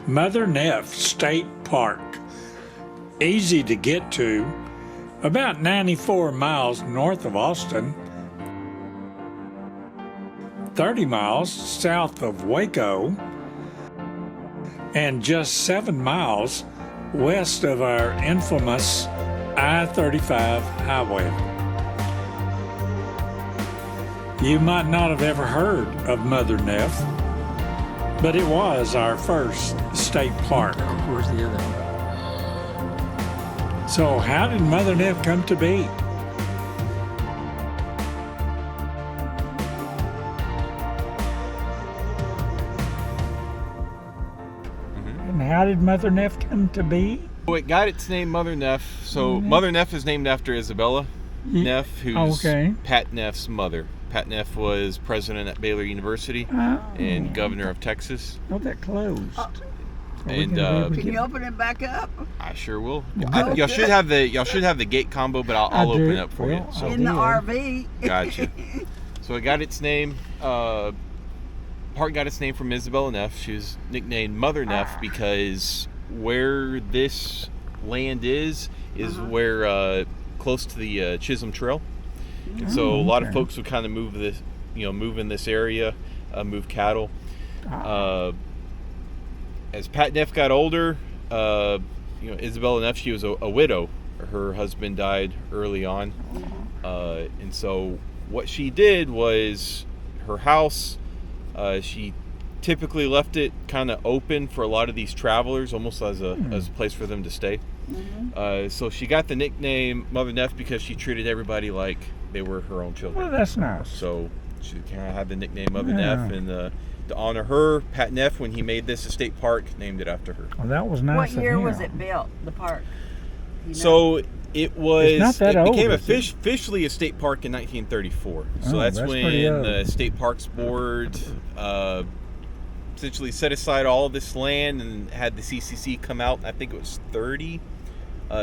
Mother Neff State Park. Easy to get to, about 94 miles north of Austin, 30 miles south of Waco, and just 7 miles west of our infamous I-35 highway. You might not have ever heard of Mother Neff, but it was our first state park. Where's the other one? So how did Mother Neff come to be? And how did Mother Neff come to be? Well, it got its name Mother Neff. So Mother Neff is named after Isabella Neff, who's Pat Neff's mother. Pat Neff was president at Baylor University and governor of Texas. Oh, that closed. And can you open it back up? I sure will. Y'all should have the gate combo, but I'll open it up for you. So, in the RV. Gotcha. So it got its name. Park got its name from Isabella Neff. She was nicknamed Mother Neff because where this land is where close to the Chisholm Trail. And so a lot of folks would kind of move in this area, move cattle. As Pat Neff got older, Isabella Neff, she was a widow. Her husband died early on. And so what she did was her house, she typically left it kind of open for a lot of these travelers, almost as a place for them to stay. So she got the nickname Mother Neff because she treated everybody like they were her own children. Well, that's nice. So she kind of had the nickname Mother Neff, and to honor her, Pat Neff, when he made this a state park, named it after her. Well, that was nice. What year was it built, the park? So it became old, officially a state park in 1934. So that's when the State Parks Board essentially set aside all this land and had the CCC come out. I think it was 30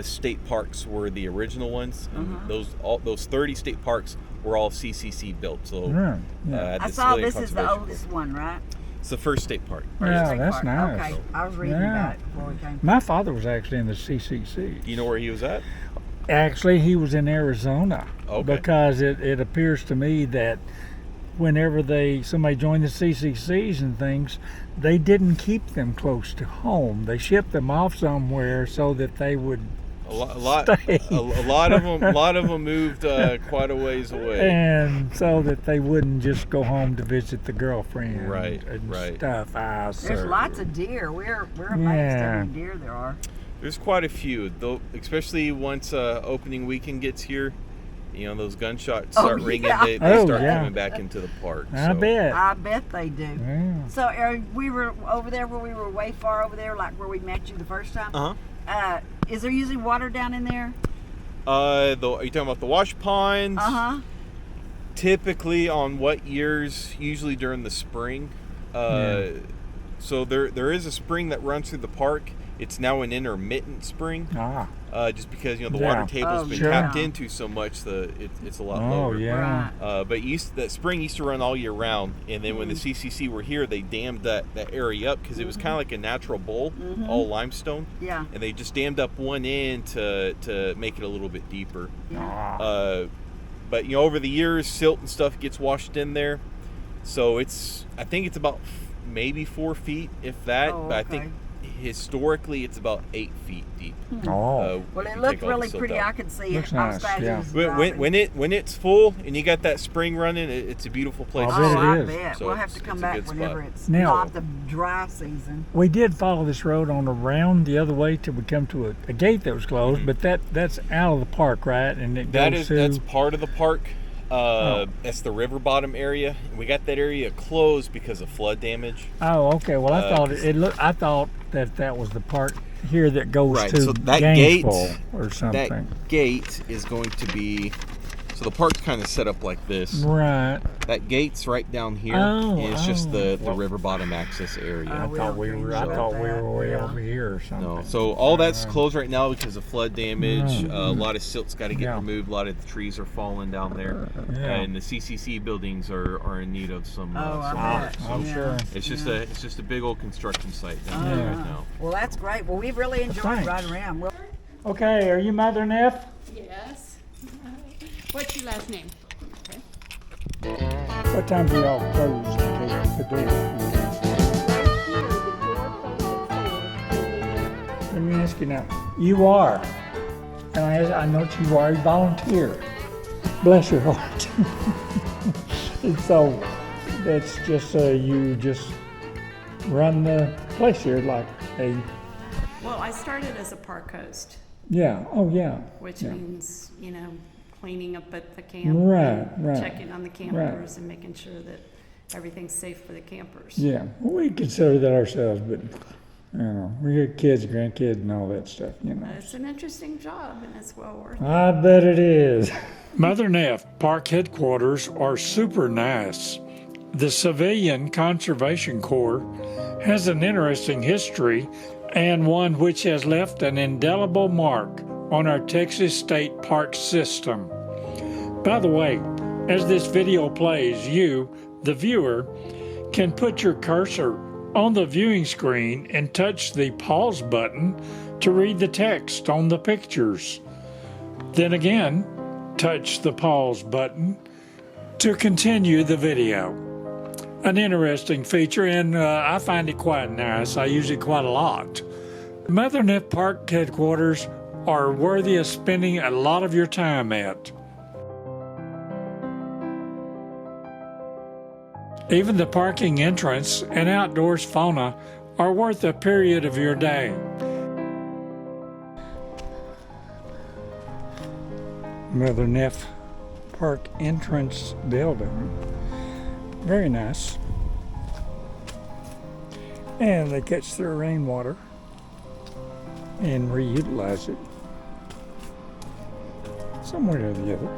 state parks were the original ones. And those 30 state parks were all CCC built. So I saw this is the oldest one, right? It's the first state park. Yeah, that's nice. Okay, I was reading about it before we came. My father was actually in the CCC. Do you know where he was at? Actually, he was in Arizona. Okay. Because it appears to me that whenever somebody joined the CCCs and things, they didn't keep them close to home. They shipped them off somewhere so that they would a lot of them moved quite a ways away, and so that they wouldn't just go home to visit the girlfriend, and stuff. There's lots of deer. We're amazed how many deer there are. There's quite a few, though, especially once opening weekend gets here. Those gunshots start ringing. They start coming back into the park. I bet they do. Yeah. So we were over there where we were way far over there, like where we met you the first time. Is there usually water down in there? Are you talking about the wash ponds? Typically on what years? Usually during the spring. So there is a spring that runs through the park. It's now an intermittent spring. Just because the water table's been tapped into so much, it's a lot lower. But that spring used to run all year round, and then when the CCC were here, they dammed that area up because it was kind of like a natural bowl, all limestone. Yeah. And they just dammed up one end to make it a little bit deeper. But over the years, silt and stuff gets washed in there, so I think it's about maybe 4 feet, if that. But I think historically it's about 8 feet deep. Well, it looked really pretty. I could see it. Nice. When it's full and you got that spring running, it's a beautiful place. I bet. So we'll have to come back whenever it's not the dry season. We did follow this road on around the other way till we come to a gate that was closed, but that's out of the park, right? And that's part of the park. That's the river bottom area. We got that area closed because of flood damage. Oh, okay. Well, I thought that was the part here that goes to so that Gainesville gate or something. That gate is going to be. So the park's kind of set up like this. Right. That gate's right down here. Just the river bottom access area. I thought we were way over here or something. No, so all that's closed right now because of flood damage. A lot of silt's got to get removed. A lot of the trees are falling down there, and the CCC buildings are in need of some. I'm sure. It's just a big old construction site down there right now. Well, that's great. Well, we've really enjoyed riding around. Okay, are you Mother Neff? Yes. What's your last name? What time do y'all close the door? Let me ask you now. You are, and I know you are a volunteer. Bless your heart. And so that's just you just run the place here like a. Well, I started as a park host. Yeah. Oh yeah. Which yeah. means cleaning up at the camp, right. checking on the campers, and making sure that everything's safe for the campers. Yeah, well, we consider that ourselves, but we got kids, grandkids, and all that stuff. It's an interesting job, and it's well worth it. I bet it is. Mother Neff Park Headquarters are super nice. The Civilian Conservation Corps has an interesting history and one which has left an indelible mark on our Texas state park system. By the way, as this video plays, you, the viewer, can put your cursor on the viewing screen and touch the pause button to read the text on the pictures. Then again, touch the pause button to continue the video. An interesting feature, and I find it quite nice. I use it quite a lot. Mother Neff Park Headquarters are worthy of spending a lot of your time at. Even the parking entrance and outdoors fauna are worth a period of your day. Mother Neff Park entrance building. Very nice. And they catch their rainwater and reutilize it somewhere or the other.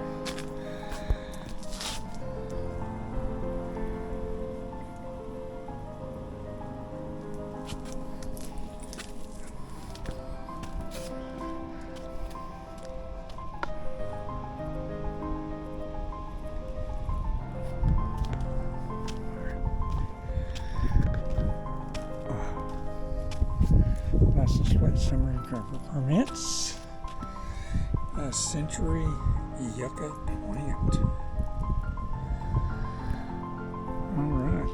License plate summary driver permits. A century yucca plant. All right.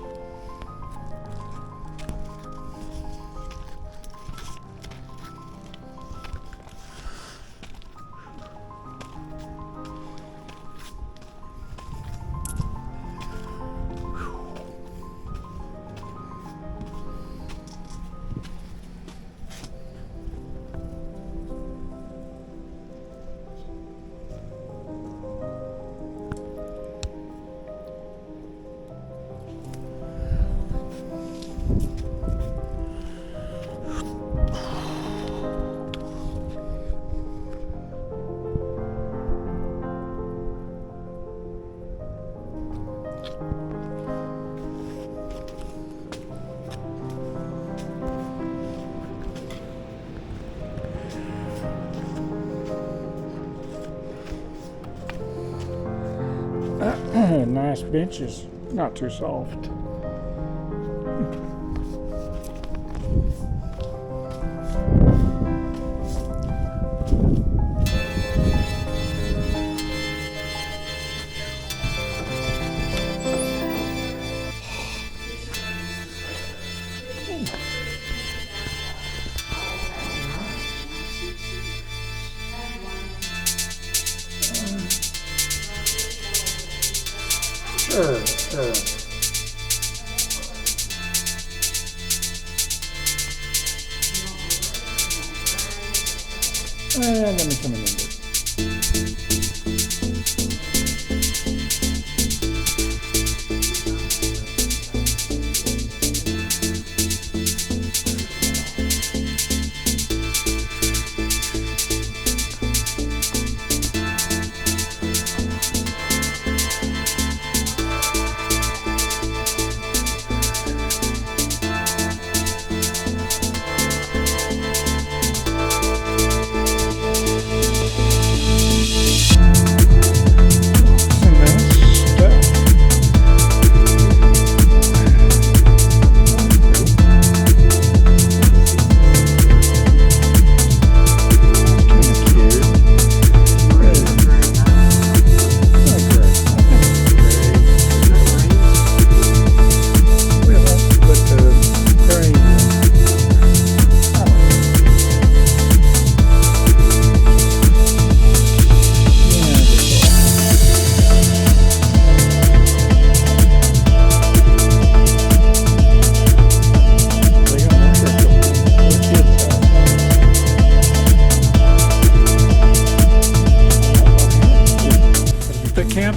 Nice benches, not too soft. Sure. Let me come in a bit.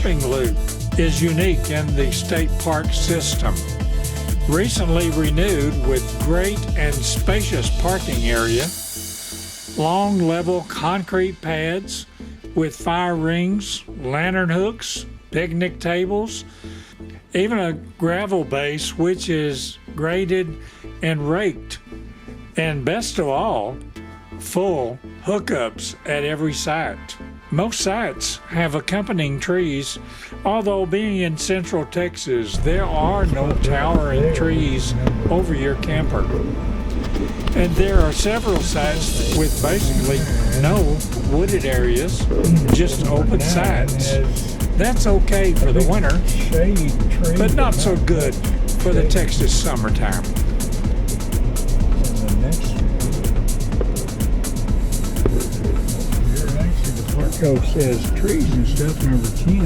shopping loop is unique in the state park system. Recently renewed with great and spacious parking area, long level concrete pads with fire rings, lantern hooks, picnic tables, even a gravel base which is graded and raked. And best of all, full hookups at every site. Most sites have accompanying trees, although being in Central Texas, there are no towering trees over your camper. And there are several sites with basically no wooded areas, just open sites. That's okay for the winter, but not so good for the Texas summertime. Parco says trees and stuff, number 10.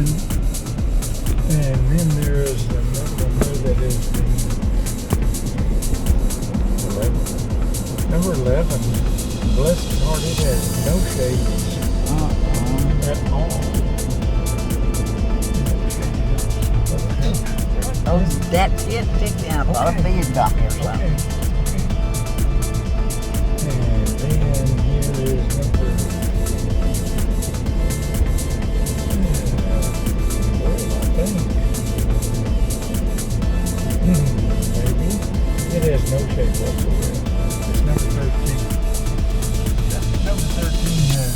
And then there is another one that is the 11. Number 11, Blessed Heart, it has no shades at all. Oh, that's it. Sticking out. I thought a bee had got me or something. And then here is number maybe. It has no shape whatsoever. It's number 13. Number 13 has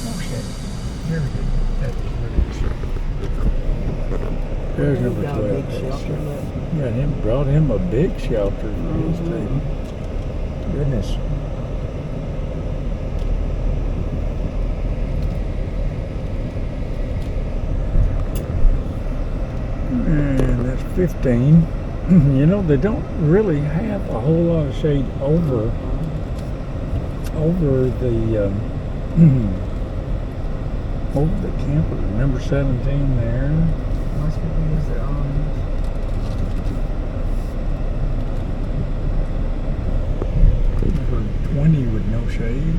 no shape. Here we go. That's what it is. There's number 12. Yeah, him brought him a big shelter for his table. Goodness. And that's 15. You know, they don't really have a whole lot of shade over the over the camper. Number 17 there. Most people use their arms. Number 20 with no shade.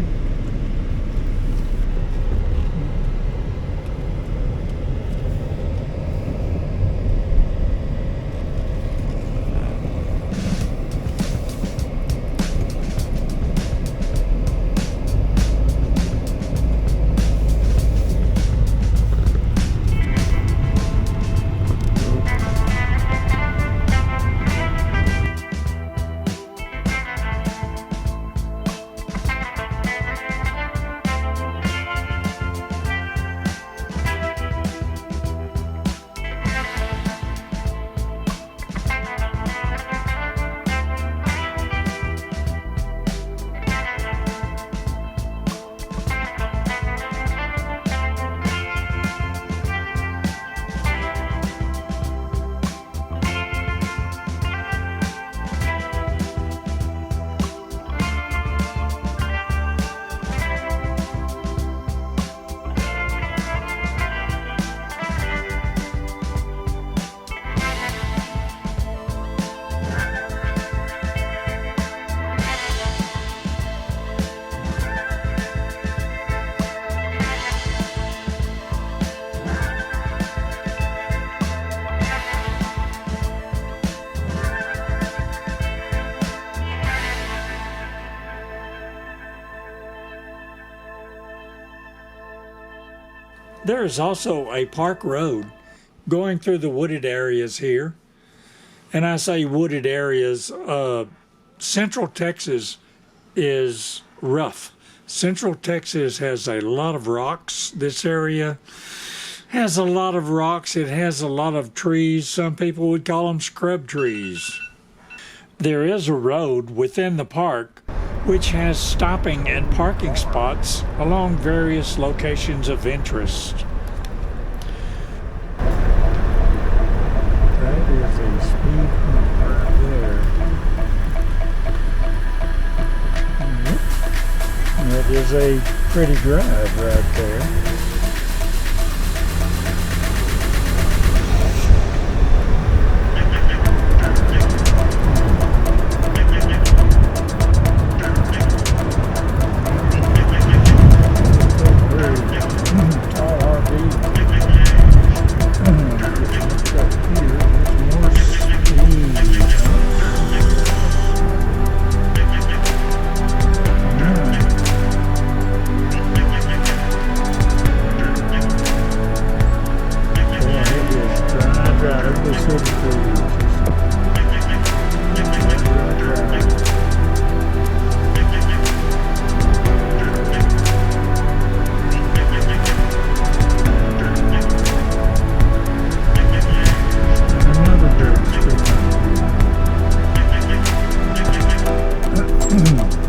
There is also a park road going through the wooded areas here. And I say wooded areas, Central Texas is rough. Central Texas has a lot of rocks. This area has a lot of rocks. It has a lot of trees. Some people would call them scrub trees. There is a road within the park which has stopping and parking spots along various locations of interest. That is a speed bump right there. That is a pretty drive right there.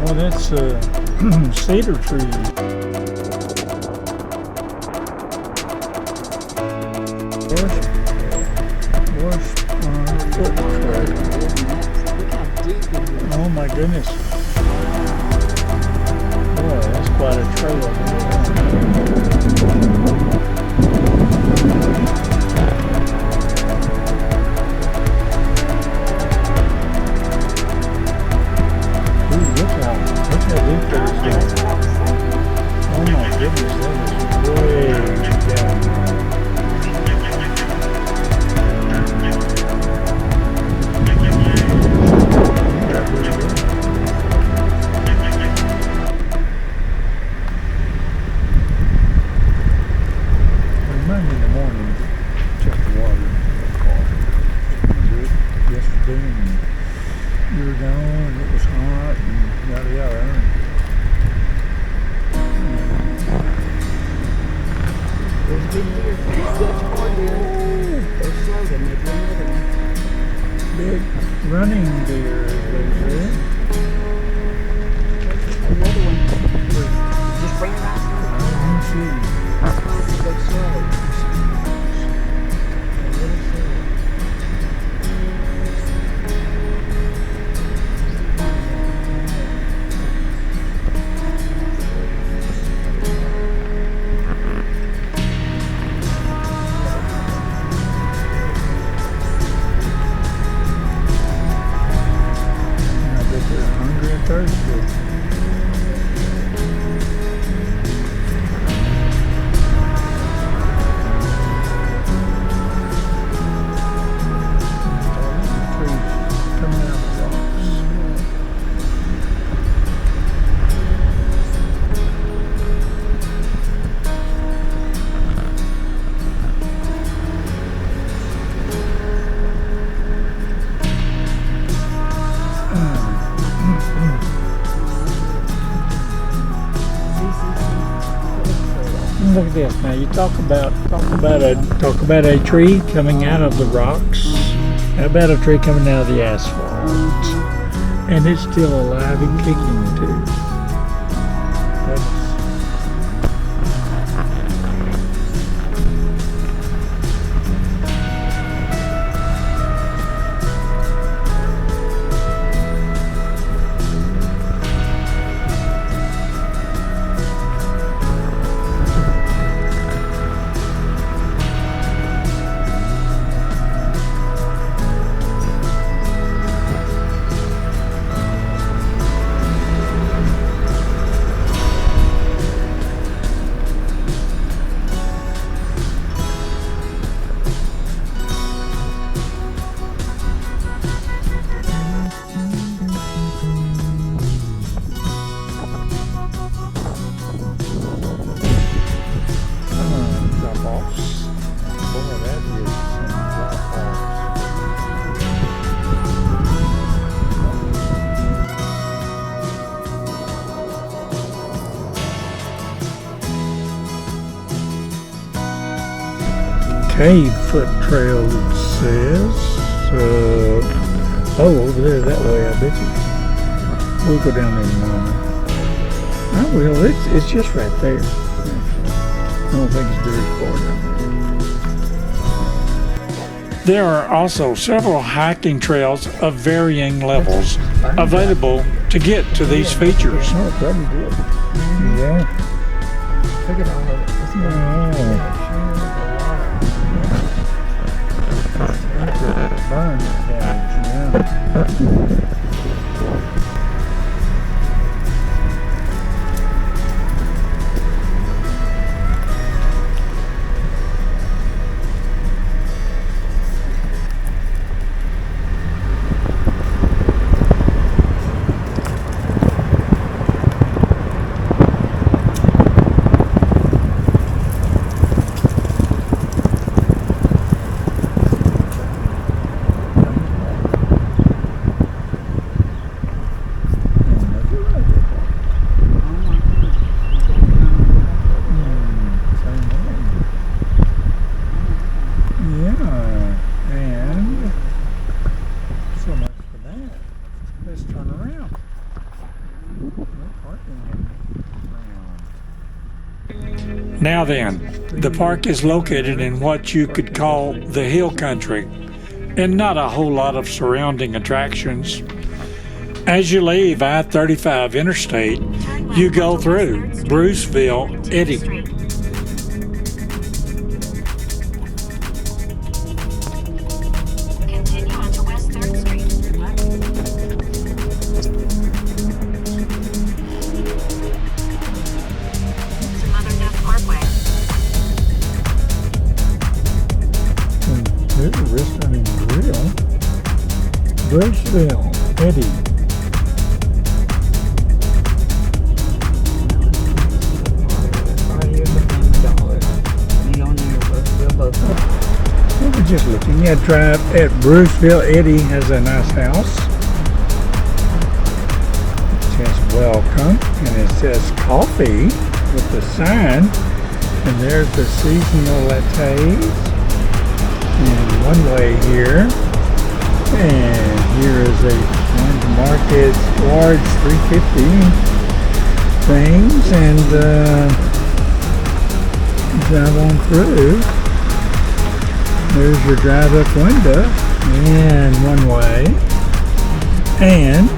Well, that's cedar tree. Oh my goodness. Boy, that's quite a trail. Ooh, look how deep that is going. Oh my goodness, that is way down. Big running deer, they say. Another one. Just ran right through. That's why it's go slow. Look at this. Now you talk about a tree coming out of the rocks. How about a tree coming out of the asphalt? And it's still alive and kicking too. Cave foot trail, it says. Over there that way, I bet you. We'll go down there in a moment. I will. It's just right there. I don't think it's very far down there. There are also several hiking trails of varying levels available to get to these features. Oh, it's probably good. Yeah. Look at all of it. Isn't it? Burn damage, yeah. Now then, the park is located in what you could call the hill country, and not a whole lot of surrounding attractions. As you leave I-35 interstate, you go through Bruceville, Eddy. Continue onto West 3rd Street. Mother Neff Parkway. There's a restaurant and grill. Bruceville, Eddy. We were just looking at drive at Bruceville. Eddy has a nice house. It says welcome, and it says coffee with the sign. And there's the seasonal lattes. And one way here. And here is a market large 350 things, and drive on through. There's your drive up window and one way, and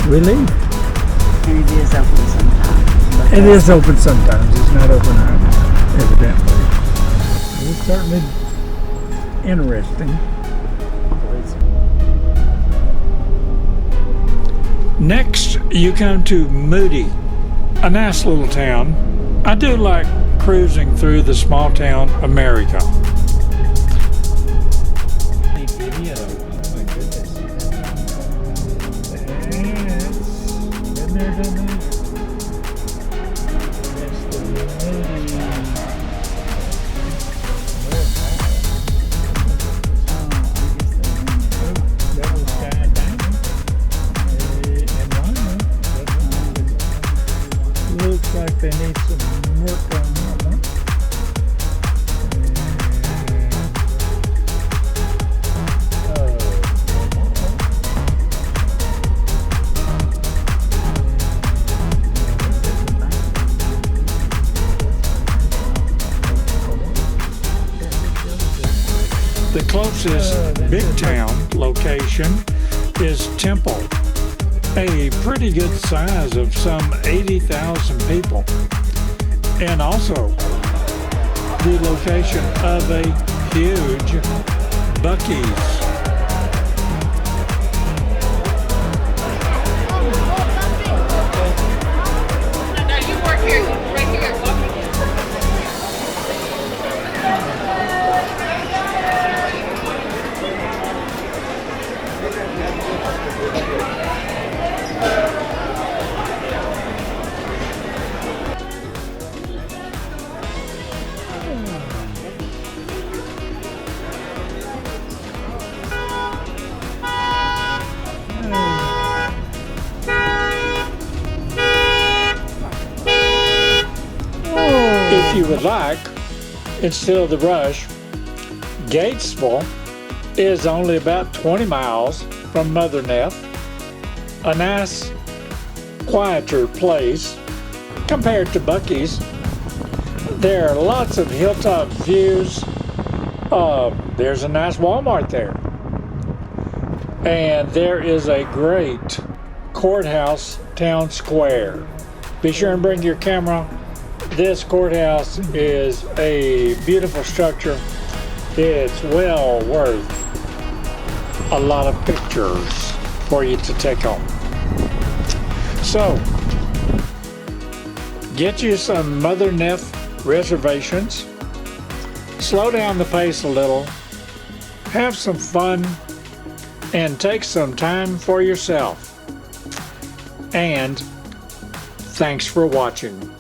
we leave. And it is open sometimes. It is open sometimes. It's not open all the time, evidently. It's certainly interesting. Next, you come to Moody, a nice little town. I do like cruising through the small town America. Video. Oh my goodness. Been there, done that. That's the Moody. Double Sky Diamond. And Lionel. Looks like they need some work on that one. The closest big town location is Temple, a pretty good size of some 80,000 people, and also the location of a huge Buc-ee's. If you would like, instead of the rush, Gatesville is only about 20 miles from Mother Neff, a nice, quieter place compared to Buc-ee's. There are lots of hilltop views. There's a nice Walmart there. And there is a great courthouse town square. Be sure and bring your camera. This courthouse is a beautiful structure. It's well worth a lot of pictures for you to take home. So, get you some Mother Neff reservations. Slow down the pace a little. Have some fun and take some time for yourself. And thanks for watching.